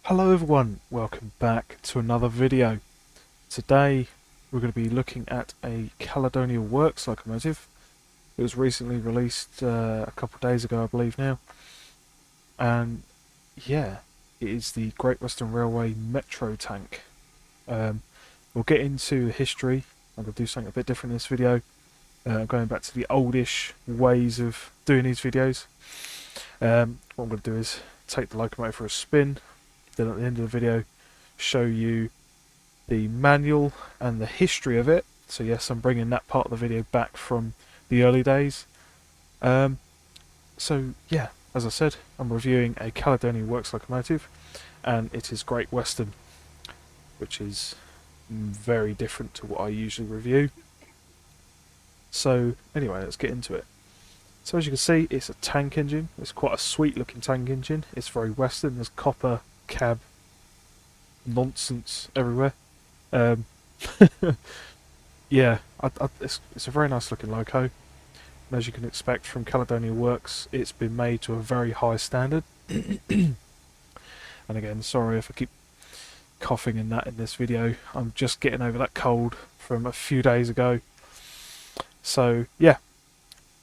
Hello everyone, welcome back to another video. Today we're going to be looking at a Caledonia works locomotive. It was recently released a couple of days ago, I believe now. And yeah, it is the Great Western Railway Metro tank. We'll get into the history. I'm going to do something a bit different in this video. Going back to the oldish ways of doing these videos. What I'm going to do is take the locomotive for a spin. Then at the end of the video show you the manual and the history of it. So yes, I'm bringing that part of the video back from the early days. So yeah, as I said, I'm reviewing a Caledonia works locomotive, and it is Great Western, which is very different to what I usually review. So anyway, let's get into it. So as you can see, it's a tank engine. It's quite a sweet looking tank engine. It's very Western. There's copper cab nonsense everywhere. Yeah, it's a very nice looking loco. And as you can expect from Caledonia Works, it's been made to a very high standard. And again, sorry if I keep coughing and that in this video. I'm just getting over that cold from a few days ago. So yeah,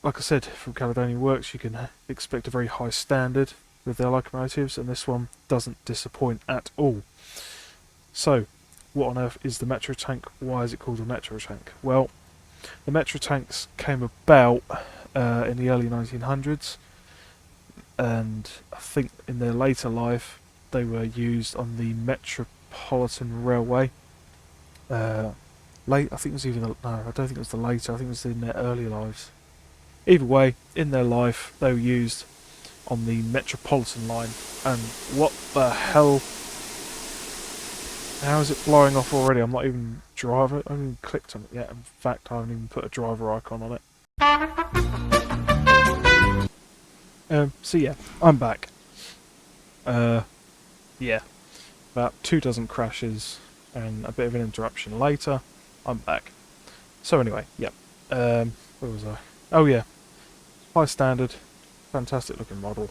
like I said, from Caledonia Works you can expect a very high standard with their locomotives, and this one doesn't disappoint at all. So, what on earth is the Metro tank? Why is it called a Metro tank? Well, the Metro tanks came about in the early 1900s, and I think in their later life they were used on the Metropolitan Railway. I think it was even no, I don't think it was the later. I think it was in their early lives. Either way, in their life they were used on the Metropolitan line. And what the hell? How is it blowing off already? I'm not even driver. I haven't even clicked on it yet. In fact, I haven't even put a driver icon on it. So yeah, I'm back. Yeah, about 24 crashes and a bit of an interruption later, I'm back. So anyway, yeah. Where was I? Oh yeah, high standard, fantastic looking model,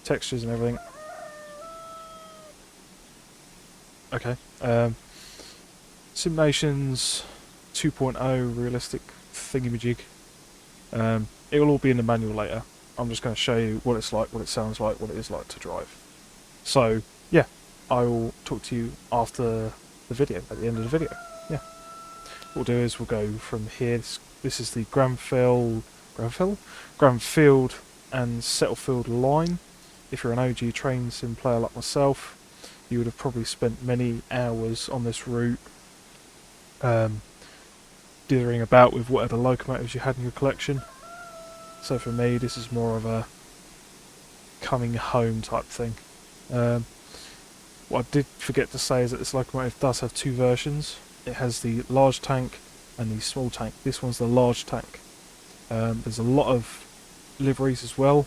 textures and everything. Okay. Simulations 2.0 realistic thingamajig. It will all be in the manual later. I'm just going to show you what it's like, what it sounds like, what it is like to drive. So yeah, I will talk to you after the video, at the end of the video. Yeah. What we'll do is we'll go from here. This is the Granfield and Settlefield line. If you're an OG train sim player like myself, you would have probably spent many hours on this route, dithering about with whatever locomotives you had in your collection. So for me, this is more of a coming home type thing. What I did forget to say is that this locomotive does have two versions. It has the large tank and the small tank. This one's the large tank. There's a lot of liveries as well,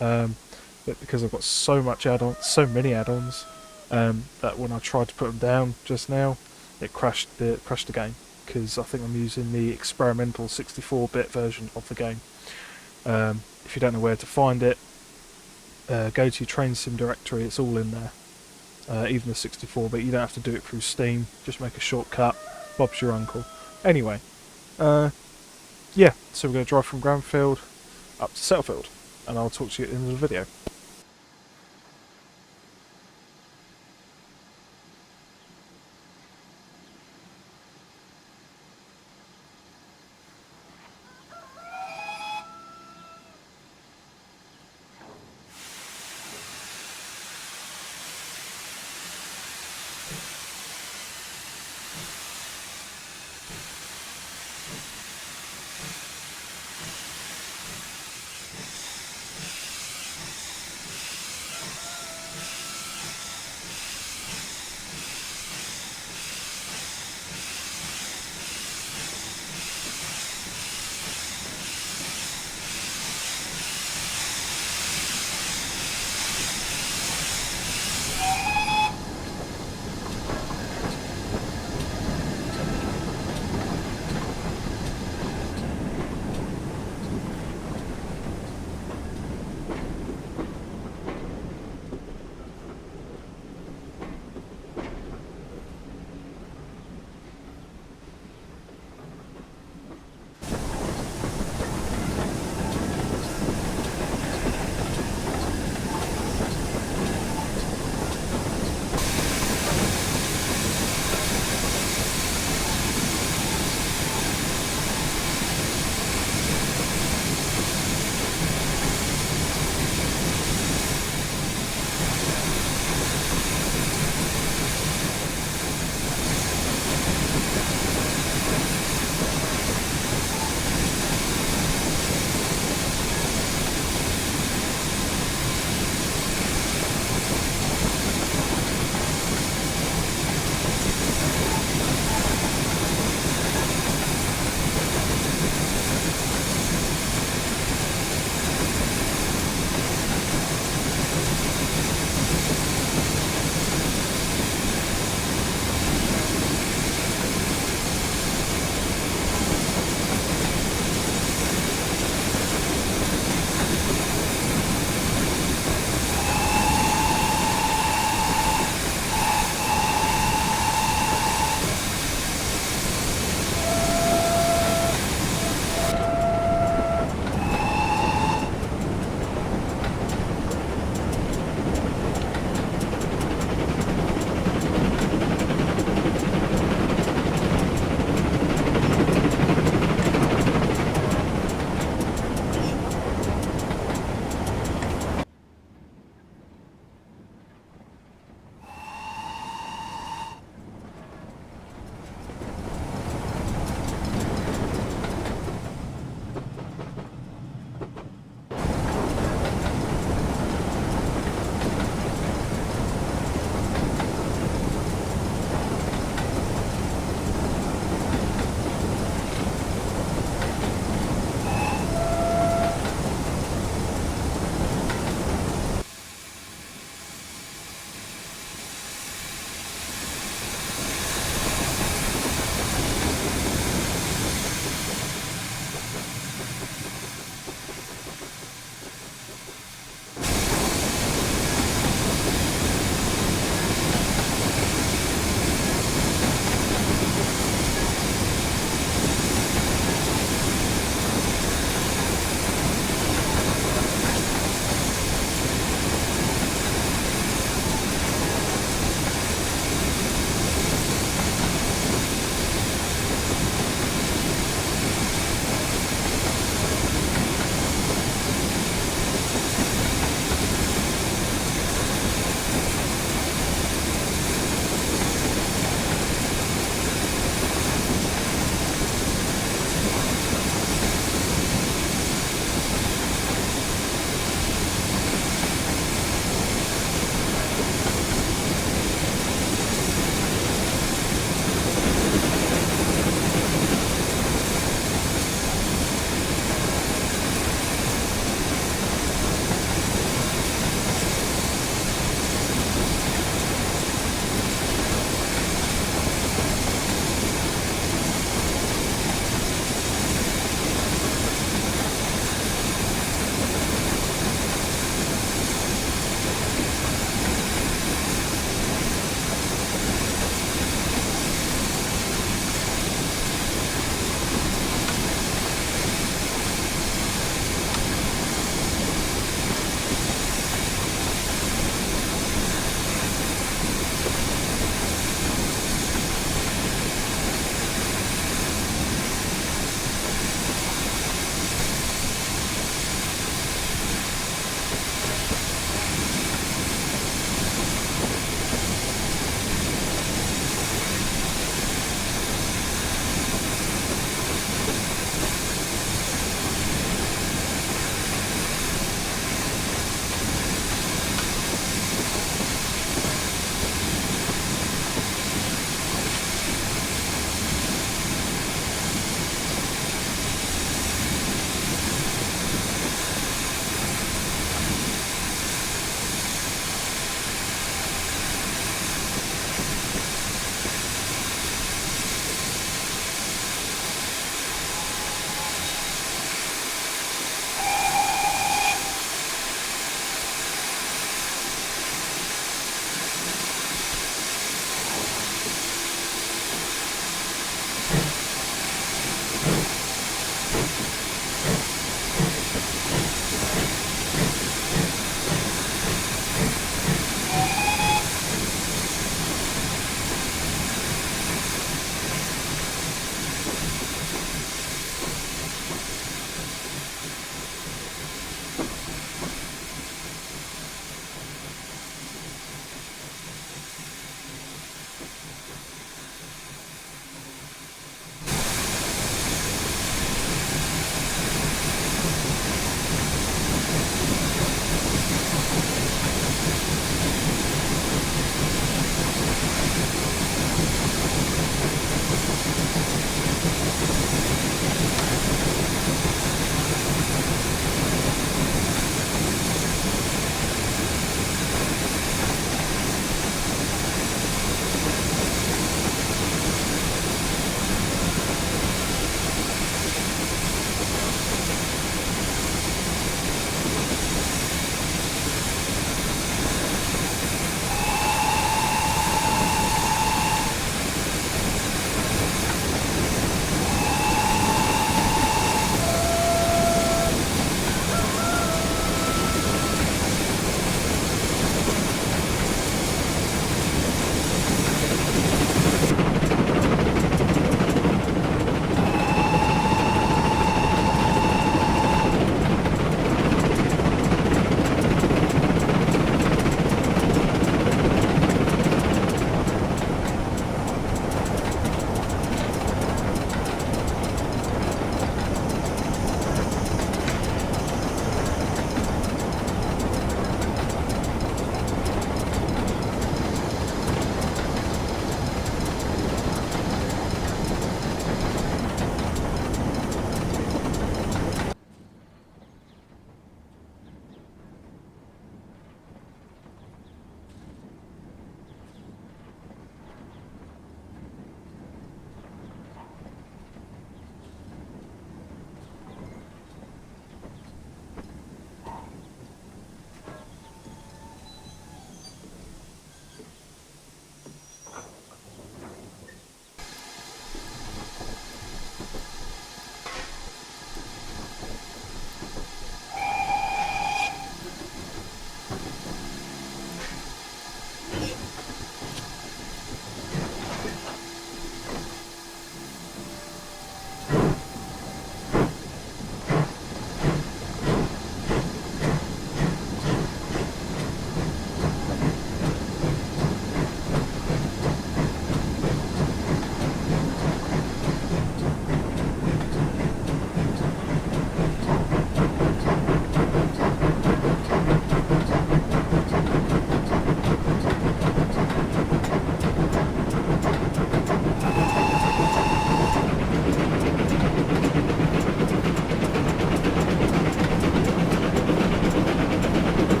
but because I've got so many add-ons, that when I tried to put them down just now, it crashed the game, because I think I'm using the experimental 64-bit version of the game. If you don't know where to find it, go to your train sim directory. It's all in there. Even the 64-bit, you don't have to do it through Steam. Just make a shortcut. Bob's your uncle. Anyway, yeah. So we're going to drive from Granfield up to Settlefield, and I'll talk to you at the end of the video.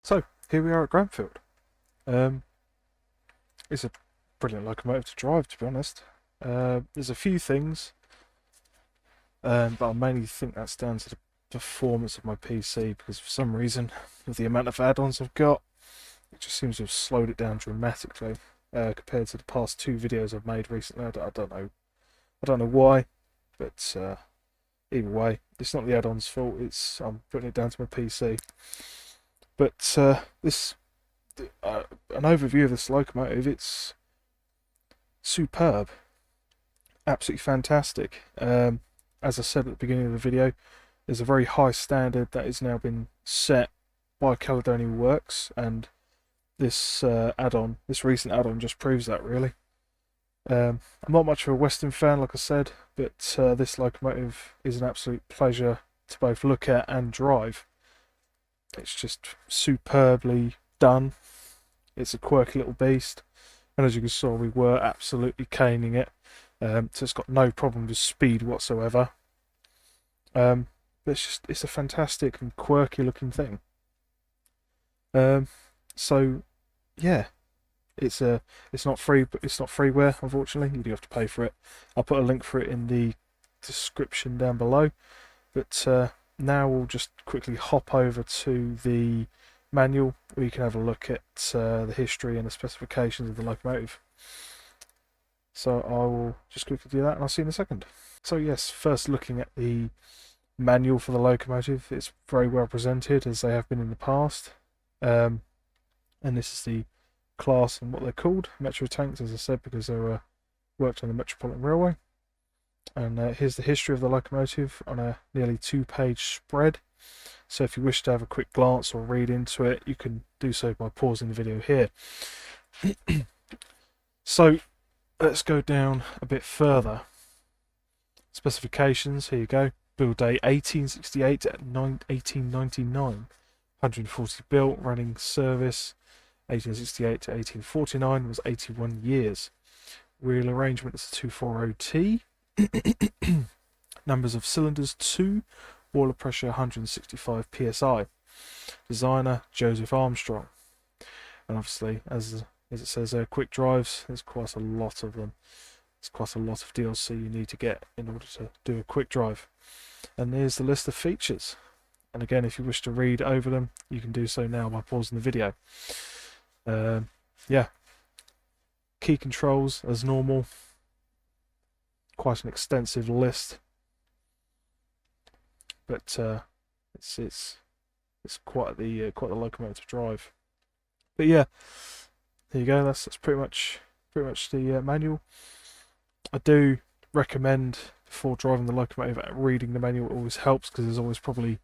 So here we are at Granfield. It's a brilliant locomotive to drive, to be honest. There's a few things, but I mainly think that's down to the performance of my PC, because for some reason, with the amount of add-ons I've got, it just seems to have slowed it down dramatically compared to the past 2 videos I've made recently. I don't know why, but either way, it's not the add-ons fault. I'm putting it down to my PC. But an overview of this locomotive. It's superb, absolutely fantastic. As I said at the beginning of the video, there's a very high standard that has now been set by Caledonia Works, and this recent add-on just proves that, really. I'm not much of a Western fan, like I said, but this locomotive is an absolute pleasure to both look at and drive. It's just superbly done. It's a quirky little beast, and as you saw, we were absolutely caning it. So it's got no problem with speed whatsoever. But it's a fantastic and quirky looking thing. So yeah, it's not free, but it's not freeware, unfortunately. You do have to pay for it. I'll put a link for it in the description down below. But now we'll just quickly hop over to the manual, where you can have a look at the history and the specifications of the locomotive. So I will just quickly do that, and I'll see you in a second. So yes, first looking at the manual for the locomotive, it's very well presented, as they have been in the past. And this is the class and what they're called, metro tanks, as I said, because they were worked on the Metropolitan Railway. And here's the history of the locomotive on a nearly 2-page spread. So if you wish to have a quick glance or read into it, you can do so by pausing the video here. So let's go down a bit further. Specifications, here you go. Build date 1868 to 1899. 140 built, running service 1868 to 1849 was 81 years. Wheel arrangement is a 240T. Numbers of cylinders 2. Water pressure 165 psi. Designer Joseph Armstrong. And obviously, as it says there, quick drives, there's quite a lot of them. There's quite a lot of DLC you need to get in order to do a quick drive. And there's the list of features. And again, if you wish to read over them, you can do so now by pausing the video. Yeah. Key controls as normal. Quite an extensive list. But it's quite the locomotive to drive. But yeah, there you go. That's pretty much the manual. I do recommend, before driving the locomotive, reading the manual. It always helps, because there's always probably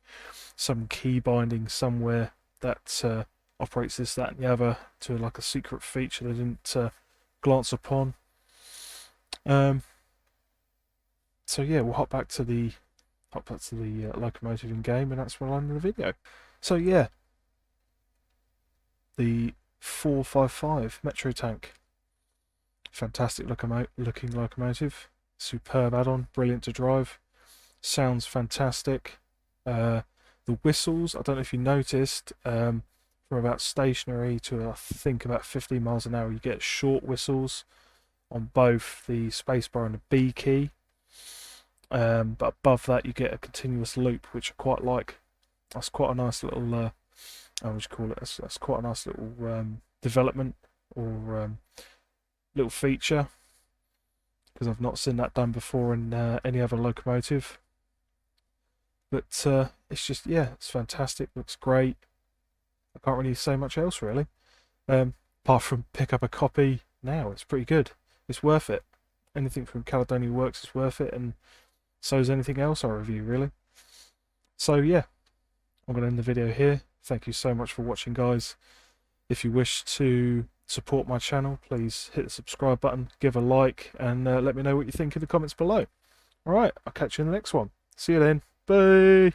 some key binding somewhere that operates this, that, and the other to like a secret feature they didn't glance upon. So yeah, we'll hop back to the locomotive in game, and that's where I'll end the video. So yeah, the 455 Metro Tank, fantastic looking locomotive, superb add-on, brilliant to drive, sounds fantastic. The whistles, I don't know if you noticed, from about stationary to I think about 15 miles an hour, you get short whistles on both the spacebar and the B key. But above that you get a continuous loop, which I quite like. That's quite a nice little what would you call it? That's quite a nice little development, or little feature, because I've not seen that done before in any other locomotive. But it's just, yeah, it's fantastic, looks great. I can't really say much else, really, apart from pick up a copy now. It's pretty good. It's worth it. Anything from Caledonia Works is worth it, and so is anything else I review, really. So yeah, I'm going to end the video here. Thank you so much for watching, guys. If you wish to support my channel, please hit the subscribe button, give a like, and let me know what you think in the comments below. Alright, I'll catch you in the next one. See you then. Bye!